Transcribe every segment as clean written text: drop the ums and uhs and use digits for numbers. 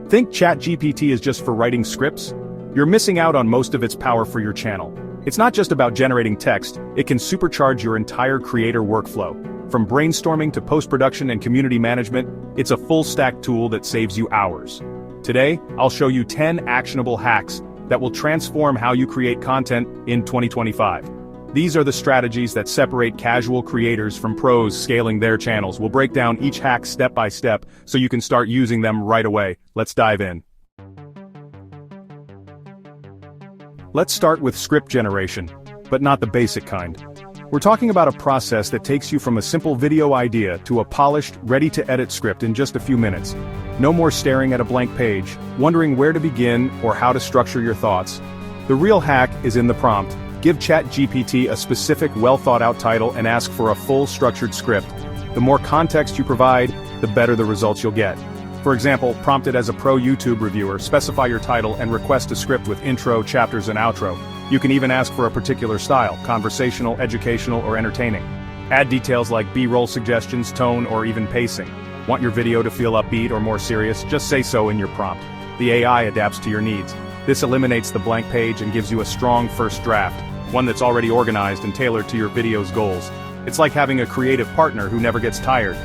Think ChatGPT is just for writing scripts? You're missing out on most of its power for your channel. It's not just about generating text, it can supercharge your entire creator workflow. From brainstorming to post-production and community management, it's a full-stack tool that saves you hours. Today, I'll show you 10 actionable hacks that will transform how you create content in 2025. These are the strategies that separate casual creators from pros scaling their channels. We'll break down each hack step by step so you can start using them right away. Let's dive in. Let's start with script generation, but not the basic kind. We're talking about a process that takes you from a simple video idea to a polished, ready-to-edit script in just a few minutes. No more staring at a blank page, wondering where to begin or how to structure your thoughts. The real hack is in the prompt. Give ChatGPT a specific, well-thought-out title and ask for a full, structured script. The more context you provide, the better the results you'll get. For example, prompt it as a pro YouTube reviewer, specify your title and request a script with intro, chapters and outro. You can even ask for a particular style, conversational, educational, or entertaining. Add details like B-roll suggestions, tone, or even pacing. Want your video to feel upbeat or more serious? Just say so in your prompt. The AI adapts to your needs. This eliminates the blank page and gives you a strong first draft, one that's already organized and tailored to your video's goals. It's like having a creative partner who never gets tired.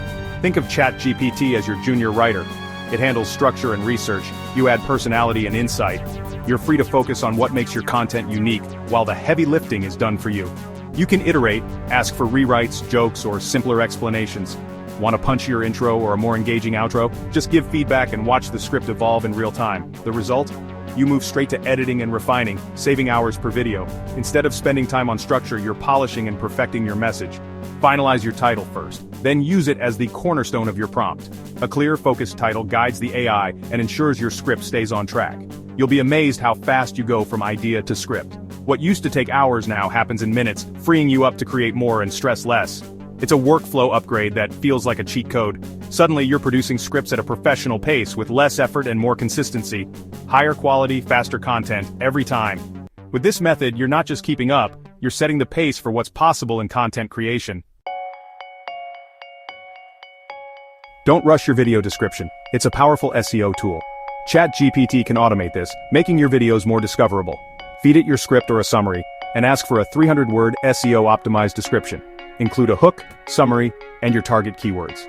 Think of ChatGPT as your junior writer. It handles structure and research, you add personality and insight. You're free to focus on what makes your content unique, while the heavy lifting is done for you. You can iterate, ask for rewrites, jokes, or simpler explanations. Want a punchier intro or a more engaging outro? Just give feedback and watch the script evolve in real time. The result? You move straight to editing and refining, saving hours per video. Instead of spending time on structure, you're polishing and perfecting your message. Finalize your title first, then use it as the cornerstone of your prompt. A clear, focused title guides the AI and ensures your script stays on track. You'll be amazed how fast you go from idea to script. What used to take hours now happens in minutes, freeing you up to create more and stress less. It's a workflow upgrade that feels like a cheat code. Suddenly you're producing scripts at a professional pace with less effort and more consistency. Higher quality, faster content, every time. With this method, you're not just keeping up, you're setting the pace for what's possible in content creation. Don't rush your video description. It's a powerful SEO tool. ChatGPT can automate this, making your videos more discoverable. Feed it your script or a summary, and ask for a 300-word SEO-optimized description. Include a hook, summary, and your target keywords.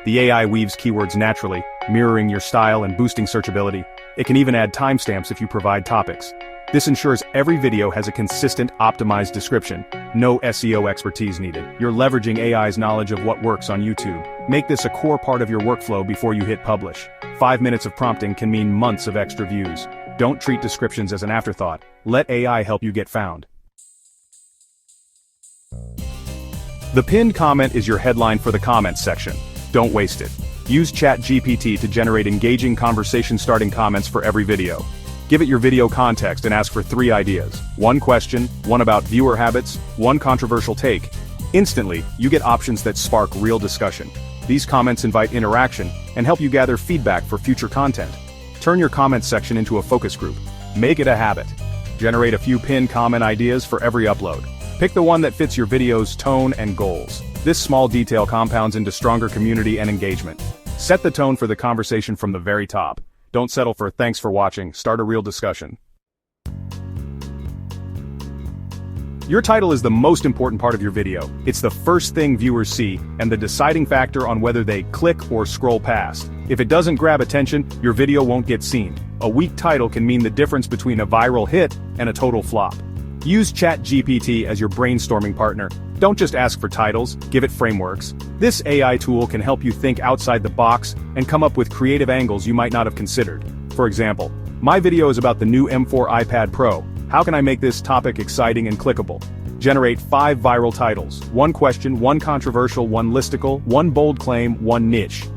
The AI weaves keywords naturally, mirroring your style and boosting searchability. It can even add timestamps if you provide topics. This ensures every video has a consistent, optimized description. No SEO expertise needed. You're leveraging AI's knowledge of what works on YouTube. Make this a core part of your workflow before you hit publish. 5 minutes of prompting can mean months of extra views. Don't treat descriptions as an afterthought. Let AI help you get found. The pinned comment is your headline for the comments section. Don't waste it. Use ChatGPT to generate engaging conversation-starting comments for every video. Give it your video context and ask for 3 ideas. 1 question, 1 about viewer habits, 1 controversial take. Instantly, you get options that spark real discussion. These comments invite interaction and help you gather feedback for future content. Turn your comments section into a focus group. Make it a habit. Generate a few pinned comment ideas for every upload. Pick the one that fits your video's tone and goals. This small detail compounds into stronger community and engagement. Set the tone for the conversation from the very top. Don't settle for "thanks for watching," start a real discussion. Your title is the most important part of your video. It's the first thing viewers see, and the deciding factor on whether they click or scroll past. If it doesn't grab attention, your video won't get seen. A weak title can mean the difference between a viral hit and a total flop. Use ChatGPT as your brainstorming partner. Don't just ask for titles, give it frameworks. This AI tool can help you think outside the box and come up with creative angles you might not have considered. For example, my video is about the new M4 iPad Pro. How can I make this topic exciting and clickable? Generate 5 viral titles. 1 question, 1 controversial, 1 listicle, 1 bold claim, 1 niche.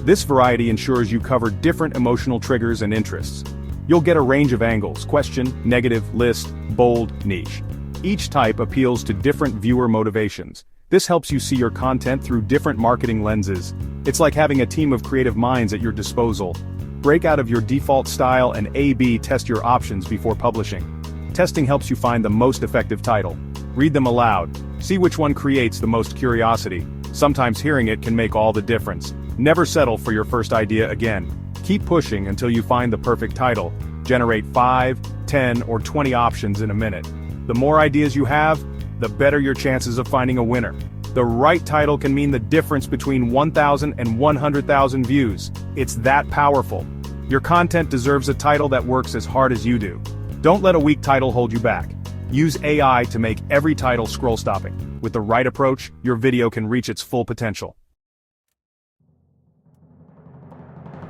This variety ensures you cover different emotional triggers and interests. You'll get a range of angles: question, negative, list, bold, niche. Each type appeals to different viewer motivations. This helps you see your content through different marketing lenses. It's like having a team of creative minds at your disposal. Break out of your default style and A/B test your options before publishing. Testing helps you find the most effective title. Read them aloud. See which one creates the most curiosity. Sometimes hearing it can make all the difference. Never settle for your first idea again. Keep pushing until you find the perfect title. Generate 5, 10, or 20 options in a minute. The more ideas you have, the better your chances of finding a winner. The right title can mean the difference between 1,000 and 100,000 views. It's that powerful. Your content deserves a title that works as hard as you do. Don't let a weak title hold you back. Use AI to make every title scroll-stopping. With the right approach, your video can reach its full potential.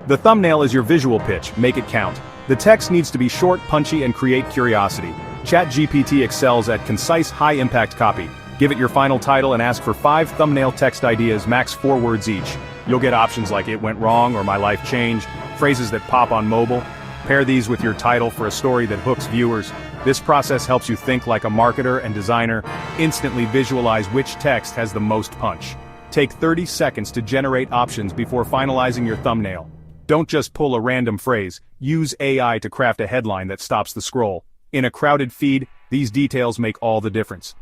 The thumbnail is your visual pitch, make it count. The text needs to be short, punchy, and create curiosity. ChatGPT excels at concise, high-impact copy. Give it your final title and ask for 5 thumbnail text ideas, max 4 words each. You'll get options like "it went wrong" or "my life changed," phrases that pop on mobile. Pair these with your title for a story that hooks viewers. This process helps you think like a marketer and designer. Instantly visualize which text has the most punch. Take 30 seconds to generate options before finalizing your thumbnail. Don't just pull a random phrase, use AI to craft a headline that stops the scroll. In a crowded feed, these details make all the difference.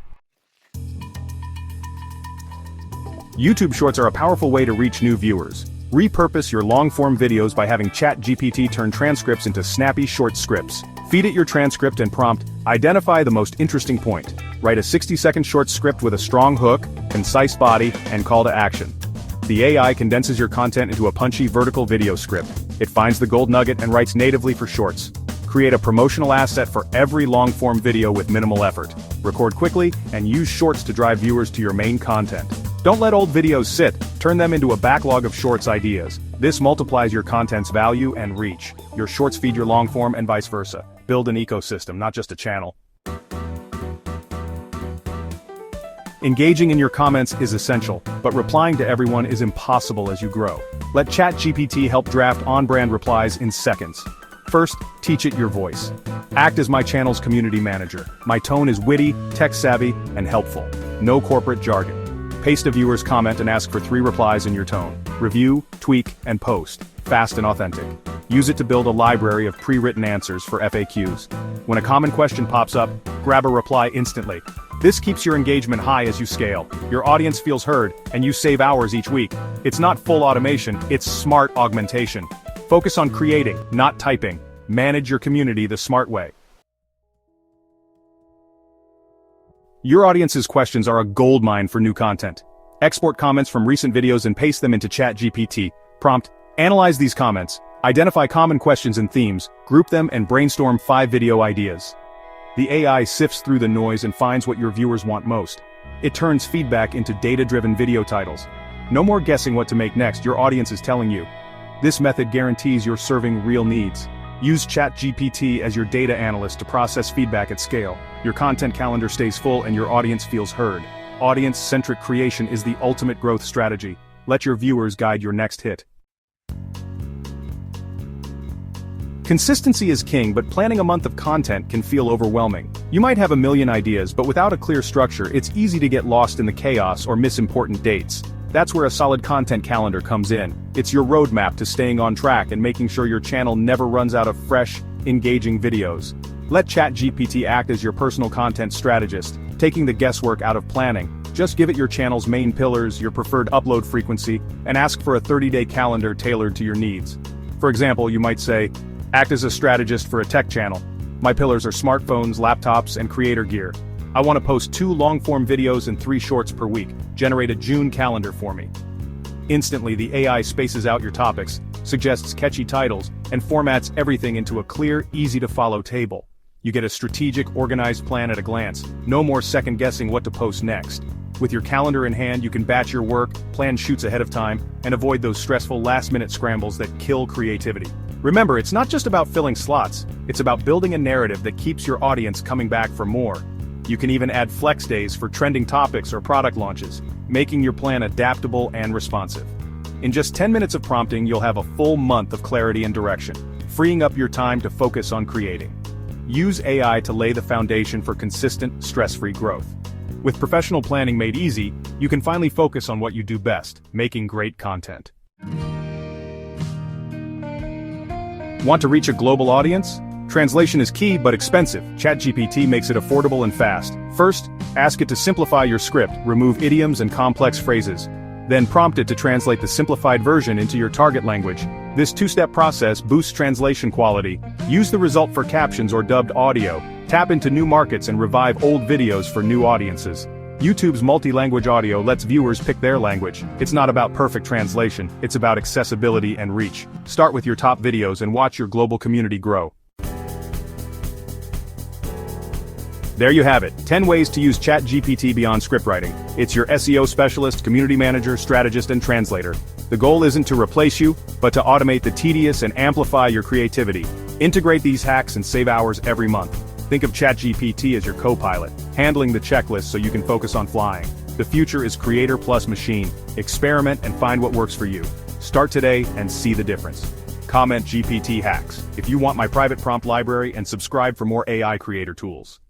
YouTube Shorts are a powerful way to reach new viewers. Repurpose your long-form videos by having ChatGPT turn transcripts into snappy short scripts. Feed it your transcript and prompt, "Identify the most interesting point." Write a 60-second short script with a strong hook, concise body, and call to action. The AI condenses your content into a punchy vertical video script. It finds the gold nugget and writes natively for shorts. Create a promotional asset for every long-form video with minimal effort. Record quickly, and use shorts to drive viewers to your main content. Don't let old videos sit, turn them into a backlog of shorts ideas. This multiplies your content's value and reach. Your shorts feed your long-form and vice versa. Build an ecosystem, not just a channel. Engaging in your comments is essential, but replying to everyone is impossible as you grow. Let ChatGPT help draft on-brand replies in seconds. First, teach it your voice. Act as my channel's community manager. My tone is witty, tech-savvy, and helpful. No corporate jargon. Paste a viewer's comment and ask for 3 replies in your tone. Review, tweak, and post. Fast and authentic. Use it to build a library of pre-written answers for FAQs. When a common question pops up, grab a reply instantly. This keeps your engagement high as you scale. Your audience feels heard, and you save hours each week. It's not full automation, it's smart augmentation. Focus on creating, not typing. Manage your community the smart way. Your audience's questions are a goldmine for new content. Export comments from recent videos and paste them into ChatGPT. Prompt, analyze these comments, identify common questions and themes, group them and brainstorm 5 video ideas. The AI sifts through the noise and finds what your viewers want most. It turns feedback into data-driven video titles. No more guessing what to make next, your audience is telling you. This method guarantees you're serving real needs. Use ChatGPT as your data analyst to process feedback at scale. Your content calendar stays full and your audience feels heard. Audience-centric creation is the ultimate growth strategy. Let your viewers guide your next hit. Consistency is king, but planning a month of content can feel overwhelming. You might have a million ideas, but without a clear structure, it's easy to get lost in the chaos or miss important dates. That's where a solid content calendar comes in. It's your roadmap to staying on track and making sure your channel never runs out of fresh, engaging videos. Let ChatGPT act as your personal content strategist, taking the guesswork out of planning. Just give it your channel's main pillars, your preferred upload frequency, and ask for a 30-day calendar tailored to your needs. For example, you might say, act as a strategist for a tech channel. My pillars are smartphones, laptops, and creator gear. I want to post 2 long-form videos and 3 shorts per week. Generate a June calendar for me. Instantly, the AI spaces out your topics, suggests catchy titles, and formats everything into a clear, easy-to-follow table. You get a strategic, organized plan at a glance. No more second-guessing what to post next. With your calendar in hand, you can batch your work, plan shoots ahead of time, and avoid those stressful last-minute scrambles that kill creativity. Remember, it's not just about filling slots, it's about building a narrative that keeps your audience coming back for more. You can even add flex days for trending topics or product launches, making your plan adaptable and responsive. In just 10 minutes of prompting, you'll have a full month of clarity and direction, freeing up your time to focus on creating. Use AI to lay the foundation for consistent, stress-free growth. With professional planning made easy, you can finally focus on what you do best, making great content. Want to reach a global audience? Translation is key but expensive. ChatGPT makes it affordable and fast. First, ask it to simplify your script, remove idioms and complex phrases. Then prompt it to translate the simplified version into your target language. This two-step process boosts translation quality. Use the result for captions or dubbed audio. Tap into new markets and revive old videos for new audiences. YouTube's multi-language audio lets viewers pick their language. It's not about perfect translation, it's about accessibility and reach. Start with your top videos and watch your global community grow. There you have it, 10 ways to use ChatGPT beyond scriptwriting. It's your SEO specialist, community manager, strategist, and translator. The goal isn't to replace you, but to automate the tedious and amplify your creativity. Integrate these hacks and save hours every month. Think of ChatGPT as your co-pilot, handling the checklist so you can focus on flying. The future is creator plus machine. Experiment and find what works for you. Start today and see the difference. Comment GPT hacks if you want my private prompt library, and subscribe for more AI creator tools.